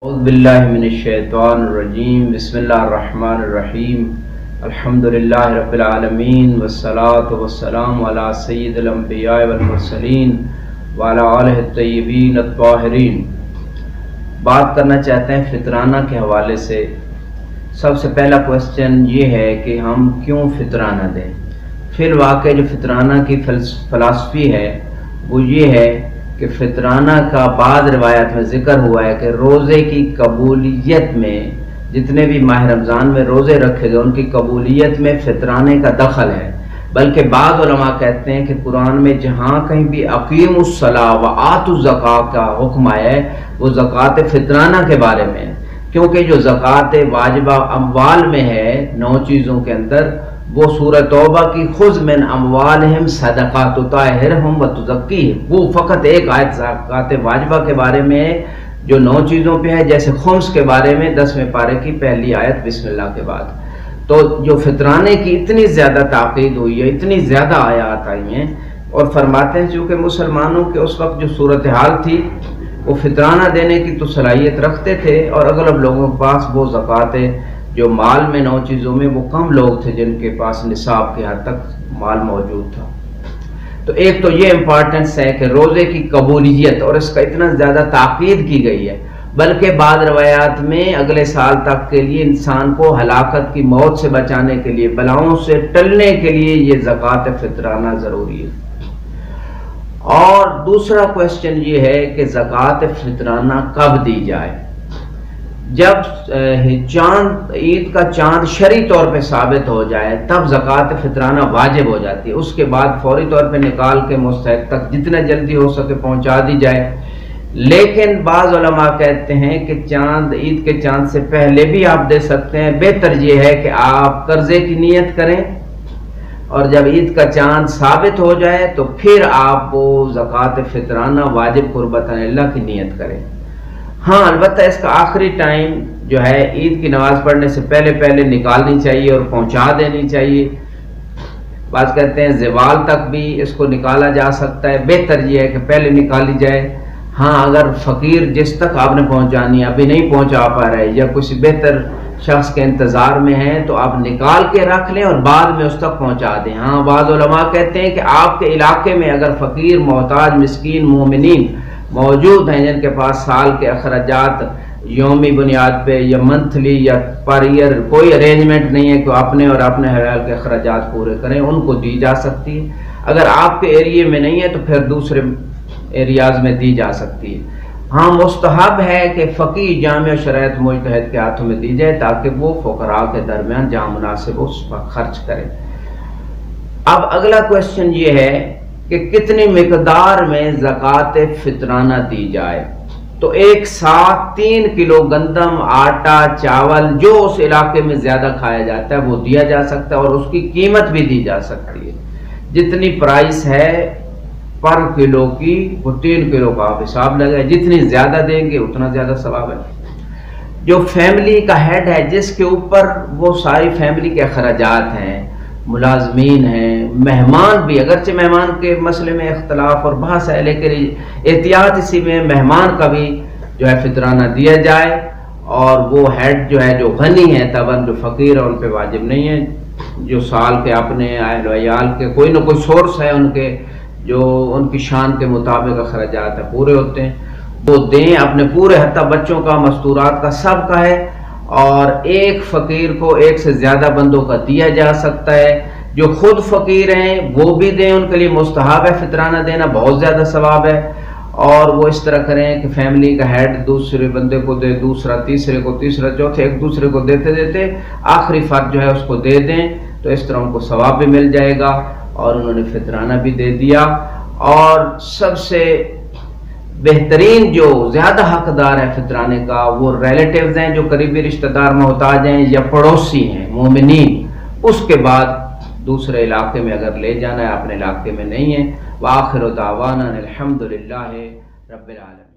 औज़ुबिल्लाहिमिनश्शैतानिर्रजीम बिस्मिल्लाहिर्रहमानिर्रहीम अल्हम्दुलिल्लाहि रब्बिल आलमीन वस्सलातु वस्सलामु अला सय्यिदिल अंबिया वल मुरसलीन व अला आलिहि तय्यबीन अत्ताहिरीन। बात करना चाहते हैं फितराना के हवाले से। सबसे पहला क्वेश्चन ये है कि हम क्यों फितराना दें। फिर वाक़ई जो फितराना की फ़लसफ़ी है वो ये है कि फितराना का बाद रिवायत में ज़िक्र हुआ है कि रोज़े की कबूलियत में, जितने भी माह रमज़ान में रोज़े रखे गए उनकी कबूलियत में फितराने का दखल है। बल्कि बाज़ उलमा कहते हैं कि कुरान में जहाँ कहीं भी अक़ीमुस्सलाह व आतुज़ ज़कात का हुक्म आया है वो ज़कात फितराना के बारे में है, क्योंकि जो ज़कात वाजिबा अम्वाल में है 9 चीज़ों के अंदर, वो सूरह तौबा की खुज़ मिन अम्वालिहिम सदक़ा तुताहिरहुम व तुज़क्कीहिम, वो फ़कत एक आयत ज़कात वाजिबा के बारे में है जो 9 चीज़ों पे है, जैसे खुम्स के बारे में 10वें पारे की पहली आयत बिस्मिल्लाह के बाद। तो जो फितराने की इतनी ज़्यादा ताक़ीद हुई है, इतनी ज़्यादा आयात आई हैं, और फरमाते हैं चूँकि मुसलमानों के उस वक्त जो सूरत हाल थी वो फितराना देने की तो सलाहियत रखते थे, और अगलब लोगों के पास वो ज़कात जो माल में 9 चीज़ों में वो कम लोग थे जिनके पास निसाब के हद तक माल मौजूद था। तो एक तो ये इम्पॉर्टेंस है कि रोज़े की कबूलियत, और इसका इतना ज़्यादा ताक़ीद की गई है, बल्कि बाद रवायात में अगले साल तक के लिए इंसान को हलाकत की मौत से बचाने के लिए, बलाओं से टलने के लिए ये ज़कात फितराना ज़रूरी है। और दूसरा क्वेश्चन ये है कि ज़कात फितराना कब दी जाए। जब चांद, ईद का चांद शरई तौर पे साबित हो जाए तब ज़कात फितराना वाजिब हो जाती है। उसके बाद फौरी तौर पे निकाल के मुस्तहिक तक जितना जल्दी हो सके पहुंचा दी जाए। लेकिन बाज़ उलमा कहते हैं कि चांद, ईद के चांद से पहले भी आप दे सकते हैं। बेहतर यह है कि आप कर्जे की नियत करें और जब ईद का चांद साबित हो जाए तो फिर आप वो ज़कात फितराना वाजिब कुर्बतन अल्लाह की नियत करें। हाँ, अलबत्ता इसका आखिरी टाइम जो है ईद की नमाज़ पढ़ने से पहले पहले निकालनी चाहिए और पहुंचा देनी चाहिए। बात कहते हैं ज़वाल तक भी इसको निकाला जा सकता है। बेहतर यह है कि पहले निकाली जाए। हाँ, अगर फ़कीर जिस तक आपने पहुंचानी अभी नहीं पहुंचा पा रहे या कुछ बेहतर शख्स के इंतज़ार में हैं तो आप निकाल के रख लें और बाद में उस तक पहुंचा दें। हाँ, बाज़ उलमा कहते हैं कि आपके इलाके में अगर फ़कीर, मोहताज, मिस्कीन, मोमिनीन मौजूद हैं जिनके पास साल के अखराजात यौमी बुनियाद पे या मंथली या पर ईयर कोई अरेंजमेंट नहीं है कि अपने और अपने हलाल के अखराजात पूरे करें, उनको दी जा सकती है। अगर आपके एरिए में नहीं है तो फिर दूसरे एरियाज में दी जा सकती है। हाँ, मुस्तहब है कि फ़कीह, जामे और शराइत मुज्तहिद के हाथों में दी जाए ताकि वो फ़ुक़रा के दरमियान जहाँ मुनासिब उस पर खर्च करें। अब अगला क्वेश्चन ये है कि कितनी मिकदार में ज़कात फितराना दी जाए। तो एक साथ 3 किलो गंदम, आटा, चावल जो उस इलाके में ज़्यादा खाया जाता है वो दिया जा सकता है और उसकी कीमत भी दी जा सकती है। जितनी प्राइस है पर किलो की वो 3 किलो का आप हिसाब लगाए, जितनी ज़्यादा देंगे उतना ज़्यादा सवाब है। जो फैमिली का हेड है, जिसके ऊपर वो सारी फैमिली के अखराजात हैं, मुलाजमीन हैं, मेहमान भी, अगरचे मेहमान के मसले में इख्तलाफ और बहस है, लेकिन एहतियात इसी में मेहमान का भी जो है फितराना दिया जाए। और वो हेड जो है जो गनी है, तबन जो फ़कीर है उन पे वाजिब नहीं है। जो साल के अपने अयाल के कोई ना कोई सोर्स है उनके, जो उनकी शान के मुताबिक अखराजात है पूरे होते हैं, वो दें अपने पूरे, हत्ता बच्चों का, मस्तूरात का, सब का है। और एक फ़कीर को एक से ज़्यादा बंदों का दिया जा सकता है। जो खुद फ़कीर हैं वो भी दें, उनके लिए मुस्तहब है फितराना देना, बहुत ज़्यादा सवाब है। और वो इस तरह करें कि फैमिली का हेड दूसरे बंदे को दे, दूसरा तीसरे को, तीसरा चौथे, एक दूसरे को देते देते आखिरी फ़र्द जो है उसको दे दें, तो इस तरह उनको सवाब भी मिल जाएगा और उन्होंने फितराना भी दे दिया। और सबसे बेहतरीन जो ज़्यादा हकदार है फितराने का वो रिलेटिव्स हैं, जो करीबी रिश्तेदार, मोहताज हैं या पड़ोसी हैं, मोमिनीन। उसके बाद दूसरे इलाके में अगर ले जाना है, अपने इलाके में नहीं है। व आखिर दावाना अल्हम्दुलिल्लाहि रब्बिल आलमीन।